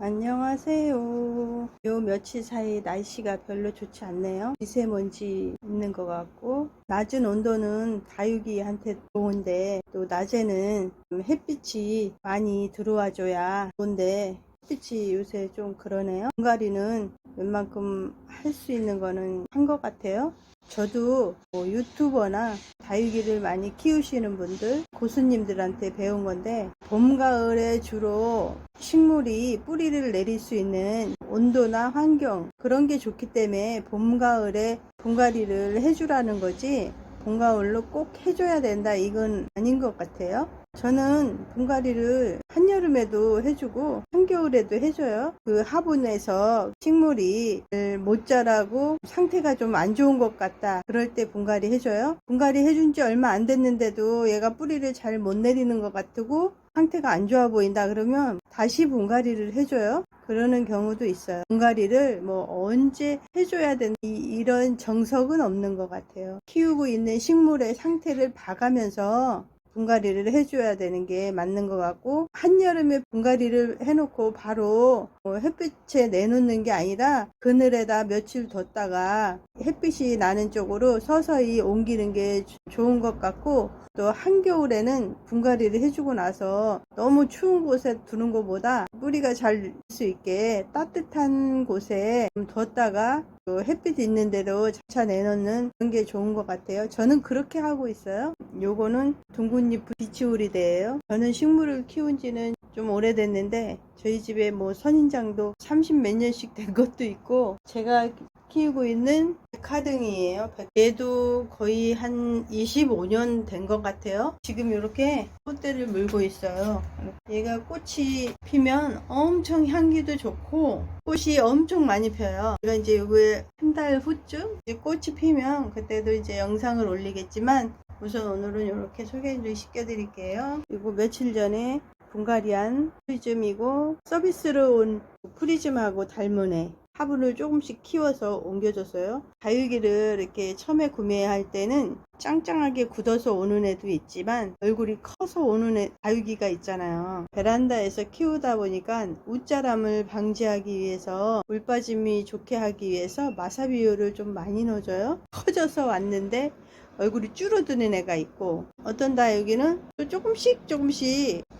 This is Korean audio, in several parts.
안녕하세요. 요 며칠 사이 날씨가 별로 좋지 않네요. 미세먼지 있는 것 같고, 낮은 온도는 다육이한테 좋은데 또 낮에는 햇빛이 많이 들어와줘야 좋은데 햇빛이 요새 좀 그러네요. 분갈이는 웬만큼 할 수 있는 거는 한 것 같아요. 저도 유튜버나 다육이를 많이 키우시는 분들, 고수님들한테 배운 건데, 봄, 가을에 주로 식물이 뿌리를 내릴 수 있는 온도나 환경, 그런 게 좋기 때문에 봄, 가을에 분갈이를 해주라는 거지, 봄, 가을로 꼭 해줘야 된다, 이건 아닌 것 같아요. 저는 분갈이를 한여름에도 해주고 한겨울에도 해줘요. 그 화분에서 식물이 못 자라고 상태가 좀 안 좋은 것 같다, 그럴 때 분갈이 해줘요. 분갈이 해준 지 얼마 안 됐는데도 얘가 뿌리를 잘 못 내리는 것 같고 상태가 안 좋아 보인다 그러면 다시 분갈이를 해줘요. 그러는 경우도 있어요. 분갈이를 언제 해줘야 되는 이런 정석은 없는 것 같아요. 키우고 있는 식물의 상태를 봐가면서 분갈이를 해줘야 되는 게 맞는 것 같고, 한여름에 분갈이를 해놓고 바로 햇빛에 내놓는 게 아니라 그늘에다 며칠 뒀다가 햇빛이 나는 쪽으로 서서히 옮기는 게 좋은 것 같고, 또 한겨울에는 분갈이를 해주고 나서 너무 추운 곳에 두는 것보다 뿌리가 잘 수 있게 따뜻한 곳에 좀 뒀다가 또 햇빛 있는 대로 자차 내놓는 그런 게 좋은 것 같아요. 저는 그렇게 하고 있어요. 요거는 둥근잎 비치오리대예요. 저는 식물을 키운 지는 좀 오래됐는데 저희 집에 선인장도 30 몇 년씩 된 것도 있고, 제가 키우고 있는 백화등이에요. 얘도 거의 한 25년 된 것 같아요. 지금 이렇게 꽃대를 물고 있어요. 얘가 꽃이 피면 엄청 향기도 좋고 꽃이 엄청 많이 펴요. 제가 이제 요거에 한 달 후쯤 이제 꽃이 피면 그때도 이제 영상을 올리겠지만, 우선 오늘은 이렇게 소개를 시켜드릴게요. 이거 며칠 전에 분갈이한 프리즘이고, 서비스로 온 프리즘하고 닮은 애 화분을 조금씩 키워서 옮겨줬어요. 다육이를 이렇게 처음에 구매할 때는 짱짱하게 굳어서 오는 애도 있지만 얼굴이 커서 오는 다육이가 있잖아요. 베란다에서 키우다 보니까 웃자람을 방지하기 위해서, 물 빠짐이 좋게 하기 위해서 마사 비료를 좀 많이 넣어줘요. 커져서 왔는데 얼굴이 줄어드는 애가 있고, 어떤 다육이는 또 조금씩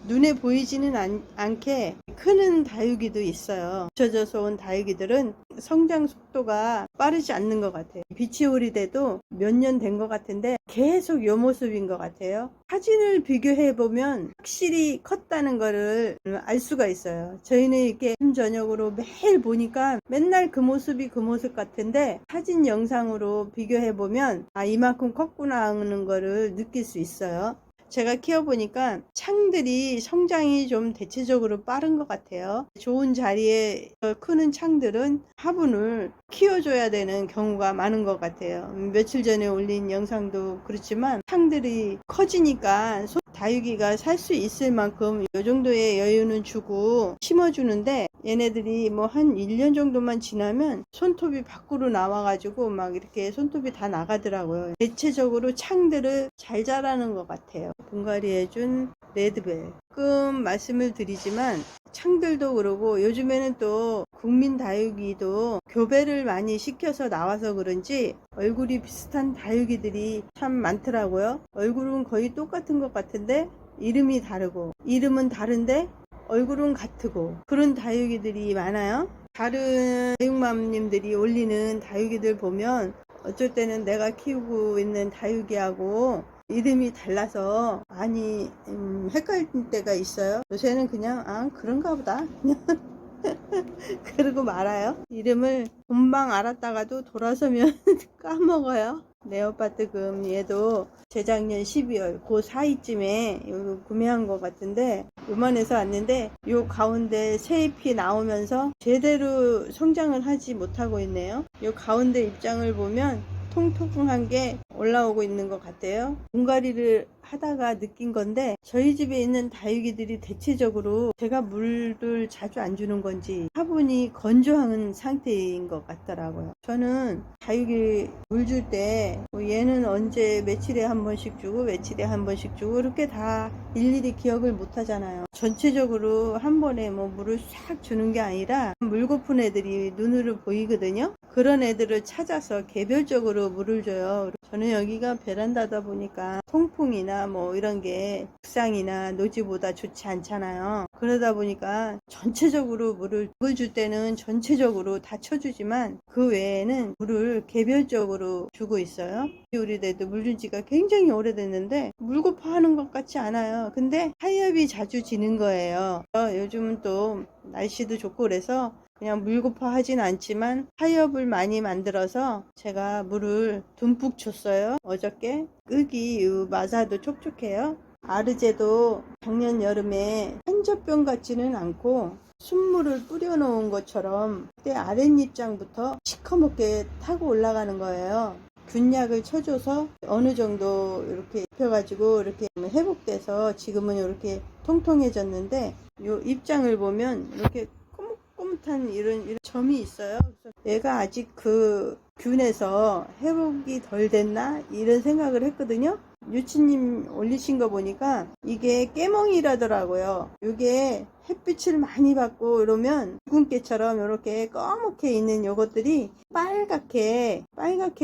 눈에 보이지는 않게 크는 다육이도 있어요. 붙여져서 온 다육이들은 성장 속도가 빠르지 않는 것 같아요. 비치오리대도 몇 년 된 것 같은데 계속 요 모습인 것 같아요. 사진을 비교해 보면 확실히 컸다는 거를 알 수가 있어요. 저희는 이렇게 저녁으로 매일 보니까 맨날 그 모습이 그 모습 같은데, 사진 영상으로 비교해 보면 이만큼 컸구나 하는 거를 느낄 수 있어요. 제가 키워보니까 창들이 성장이 좀 대체적으로 빠른 것 같아요. 좋은 자리에 크는 창들은 화분을 키워줘야 되는 경우가 많은 것 같아요. 며칠 전에 올린 영상도 그렇지만 창들이 커지니까 다육이가 살 수 있을 만큼 이 정도의 여유는 주고 심어주는데, 얘네들이 한 1년 정도만 지나면 손톱이 밖으로 나와가지고 막 이렇게 손톱이 다 나가더라고요. 대체적으로 창들을 잘 자라는 것 같아요. 분갈이해준 레드벨. 가끔 말씀을 드리지만 창들도 그러고 요즘에는 또 국민 다육이도 교배를 많이 시켜서 나와서 그런지 얼굴이 비슷한 다육이들이 참 많더라고요. 얼굴은 거의 똑같은 것 같은데 이름이 다르고, 이름은 다른데 얼굴은 같고, 그런 다육이들이 많아요. 다른 다육맘님들이 올리는 다육이들 보면 어쩔 때는 내가 키우고 있는 다육이하고 이름이 달라서 많이 헷갈릴 때가 있어요. 요새는 그냥 그런가 보다 그러고 말아요. 이름을 금방 알았다가도 돌아서면 까먹어요. 네오파트금 얘도 재작년 12월 그 사이쯤에 구매한 것 같은데, 요만해서 왔는데 요 가운데 새잎이 나오면서 제대로 성장을 하지 못하고 있네요. 요 가운데 입장을 보면 통통한 게 올라오고 있는 것 같아요. 분갈이를 하다가 느낀 건데, 저희 집에 있는 다육이들이 대체적으로 제가 물을 자주 안 주는 건지 화분이 건조한 상태인 것 같더라고요. 저는 다육이 물 줄 때 얘는 언제 며칠에 한 번씩 주고 며칠에 한 번씩 주고 이렇게 다 일일이 기억을 못 하잖아요. 전체적으로 한 번에 뭐 물을 싹 주는 게 아니라 물 고픈 애들이 눈으로 보이거든요. 그런 애들을 찾아서 개별적으로 물을 줘요. 저는 여기가 베란다다 보니까 통풍이나 뭐 이런 게 옥상이나 노지보다 좋지 않잖아요. 그러다 보니까 전체적으로 물을 줄 때는 전체적으로 다 쳐주지만 그 외에는 물을 개별적으로 주고 있어요. 우리 애도 물 준 지가 굉장히 오래됐는데 물고파 하는 것 같지 않아요. 근데 하엽이 자주 지는 거예요. 요즘은 또 날씨도 좋고 그래서 그냥 물고파 하진 않지만 하엽을 많이 만들어서 제가 물을 듬뿍 줬어요. 어저께 흙이 마사도 촉촉해요. 아르제도 작년 여름에 한젖병 같지는 않고 순물을 뿌려 놓은 것처럼 그때 아랫잎장부터 시커멓게 타고 올라가는 거예요. 균약을 쳐줘서 어느 정도 이렇게 입혀가지고 이렇게 회복돼서 지금은 이렇게 통통해졌는데 요 입장을 보면 이렇게 꼬뭇꼬뭇한 이런 점이 있어요. 그래서 얘가 아직 그 균에서 회복이 덜 됐나 이런 생각을 했거든요. 유치님 올리신 거 보니까 이게 깨멍이라더라고요. 이게 햇빛을 많이 받고 이러면 붉은깨처럼 이렇게 검게 있는 요것들이 빨갛게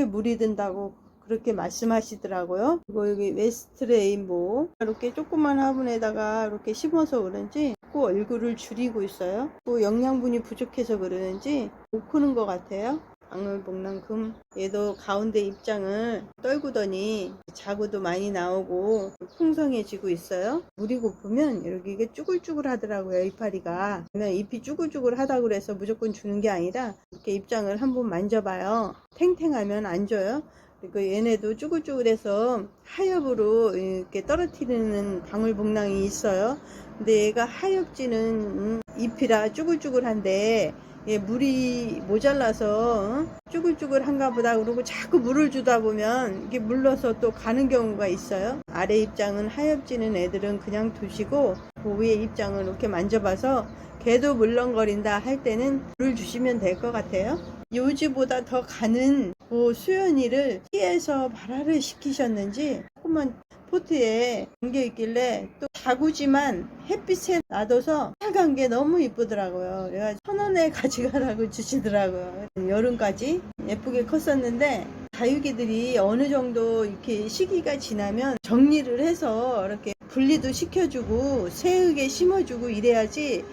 물이 든다고 그렇게 말씀하시더라고요. 그리고 여기 웨스트 레인보우 이렇게 조그만 화분에다가 이렇게 심어서 그런지 꼭 얼굴을 줄이고 있어요. 또 영양분이 부족해서 그러는지 못 크는 것 같아요. 방울복랑금 얘도 가운데 입장을 떨구더니 자구도 많이 나오고 풍성해지고 있어요. 물이 고프면 이렇게 이게 쭈글쭈글 하더라고요. 이파리가. 그러면 잎이 쭈글쭈글 하다고 그래서 무조건 주는 게 아니라 이렇게 입장을 한번 만져봐요. 탱탱하면 안 줘요. 그리고 얘네도 쭈글쭈글해서 하엽으로 이렇게 떨어뜨리는 방울복랑이 있어요. 근데 얘가 하엽지는 잎이라 쭈글쭈글한데 물이 모자라서 쭈글쭈글한가 보다 그러고 자꾸 물을 주다 보면 이게 물러서 또 가는 경우가 있어요. 아래 입장은 하엽지는 애들은 그냥 두시고 그 위에 입장을 이렇게 만져봐서 걔도 물렁거린다 할 때는 물을 주시면 될 것 같아요. 요지보다 더 가는 그 수연이를 피해서 발화를 시키셨는지 조금만 포트에 담겨 있길래 또 자구지만 햇빛에 놔둬서 빨간 게 너무 이쁘더라고요. 그래가지고 1,000원에 가져가라고 주시더라고요. 여름까지 예쁘게 컸었는데 다육이들이 어느 정도 이렇게 시기가 지나면 정리를 해서 이렇게 분리도 시켜주고 새흙에 심어주고 이래야지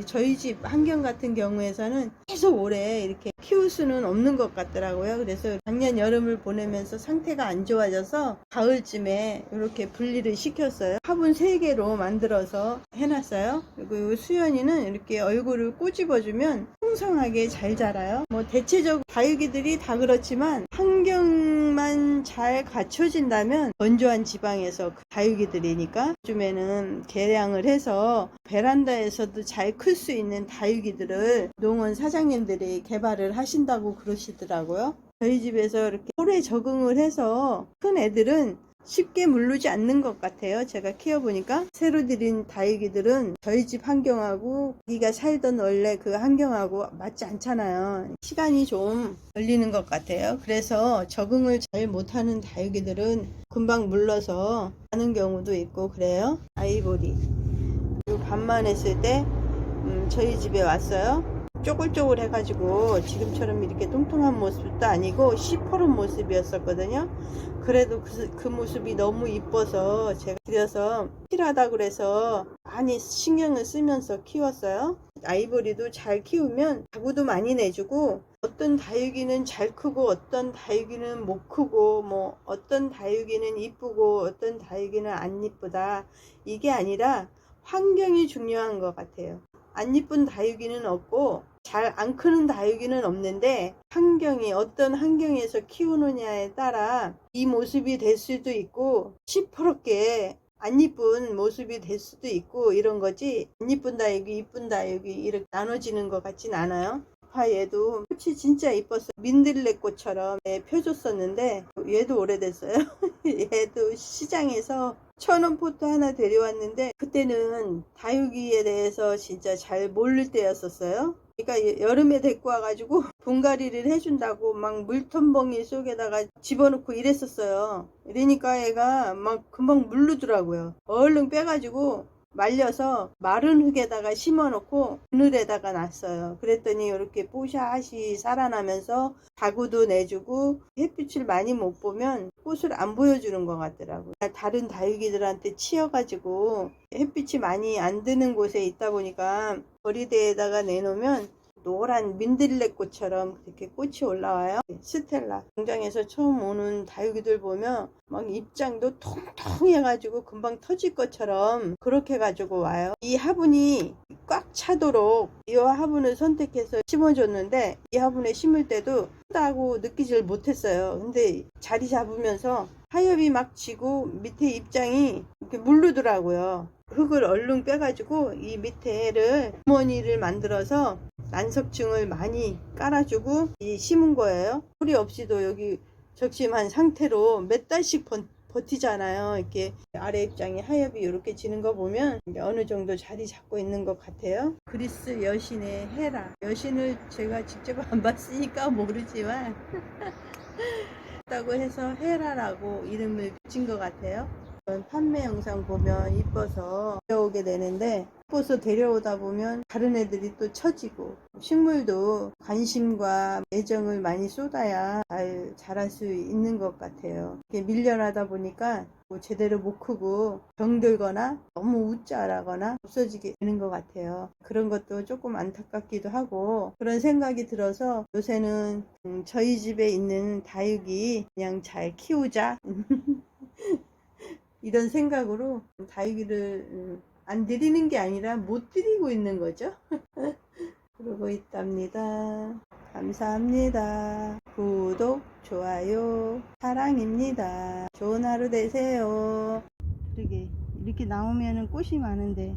저희 집 환경 같은 경우에서는 계속 오래 이렇게 키울 수는 없는 것 같더라고요. 그래서 작년 여름을 보내면서 상태가 안 좋아져서 가을쯤에 이렇게 분리를 시켰어요. 화분 3개로 만들어서 해놨어요. 그리고 이 수연이는 이렇게 얼굴을 꼬집어주면 풍성하게 잘 자라요. 뭐 대체적으로 다육이들이 다 그렇지만 환경만 잘 갖춰진다면 건조한 지방에서 다육이들이니까 요즘에는 개량을 해서 베란다에서도 잘 클 수 있는 다육이들을 농원 사장님들이 개발을 하신다고 그러시더라고요. 저희 집에서 이렇게 오래 적응을 해서 큰 애들은 쉽게 물르지 않는 것 같아요. 제가 키워보니까 새로 들인 다육이들은 저희 집 환경하고 우리가 살던 원래 그 환경하고 맞지 않잖아요. 시간이 좀 걸리는 것 같아요. 그래서 적응을 잘 못하는 다육이들은 금방 물러서 가는 경우도 있고 그래요. 아이보리 밤만 했을 때 저희 집에 왔어요. 쪼글쪼글 해가지고 지금처럼 이렇게 통통한 모습도 아니고 시퍼런 모습이었었거든요. 그래도 그 모습이 너무 이뻐서 제가 들여서 필요하다 그래서 많이 신경을 쓰면서 키웠어요. 아이보리도 잘 키우면 자구도 많이 내주고 어떤 다육이는 잘 크고 어떤 다육이는 못 크고 뭐 어떤 다육이는 이쁘고 어떤 다육이는 안 이쁘다 이게 아니라 환경이 중요한 것 같아요. 안 이쁜 다육이는 없고 잘 안 크는 다육이는 없는데 환경이 어떤 환경에서 키우느냐에 따라 이 모습이 될 수도 있고 시퍼렇게 안 이쁜 모습이 될 수도 있고 이런 거지 안 이쁜 다육이 이쁜 다육이 이렇게 나눠지는 것 같진 않아요. 얘도 꽃이 진짜 이뻤어요. 민들레꽃처럼 펴줬었는데 얘도 오래됐어요. 얘도 시장에서 1,000원 포트 하나 데려왔는데 그때는 다육이에 대해서 진짜 잘 모를 때였었어요. 그러니까 여름에 데리고 와가지고 분갈이를 해준다고 막 물텀벙이 속에다가 집어넣고 이랬었어요. 이러니까 얘가 막 금방 물르더라고요. 얼른 빼가지고 말려서 마른 흙에다가 심어 놓고 그늘에다가 놨어요. 그랬더니 이렇게 뽀샤시 살아나면서 자구도 내주고 햇빛을 많이 못 보면 꽃을 안 보여주는 것 같더라고요. 다른 다육이들한테 치여가지고 햇빛이 많이 안 드는 곳에 있다 보니까 거리대에다가 내놓으면 노란 민들레꽃처럼 이렇게 꽃이 올라와요. 스텔라. 공장에서 처음 오는 다육이들 보면 막 입장도 통통해가지고 금방 터질 것처럼 그렇게 가지고 와요. 이 화분이 꽉 차도록 이 화분을 선택해서 심어줬는데 이 화분에 심을 때도 크다고 느끼질 못했어요. 근데 자리 잡으면서 하엽이 막 지고 밑에 입장이 이렇게 물르더라고요. 흙을 얼른 빼가지고 이 밑에를 주머니를 만들어서 난석층을 많이 깔아주고 심은 거예요. 소리 없이도 여기 적심한 상태로 몇 달씩 버티잖아요. 이렇게 아래 입장이 하엽이 이렇게 지는 거 보면 어느 정도 자리 잡고 있는 것 같아요. 그리스 여신의 헤라. 여신을 제가 직접 안 봤으니까 모르지만 다고 해서 헤라라고 이름을 붙인 것 같아요. 판매 영상 보면 이뻐서 데려오게 되는데 이뻐서 데려오다 보면 다른 애들이 또 처지고 식물도 관심과 애정을 많이 쏟아야 잘 자랄 수 있는 것 같아요. 이렇게 밀려나다 보니까 뭐 제대로 못 크고 병들거나 너무 웃자라거나 없어지게 되는 것 같아요. 그런 것도 조금 안타깝기도 하고 그런 생각이 들어서 요새는 저희 집에 있는 다육이 그냥 잘 키우자 이런 생각으로 다육이를 안 들이는 게 아니라 못 들이고 있는 거죠. 그러고 있답니다. 감사합니다. 구독, 좋아요, 사랑입니다. 좋은 하루 되세요. 그러게 이렇게 나오면 꽃이 많은데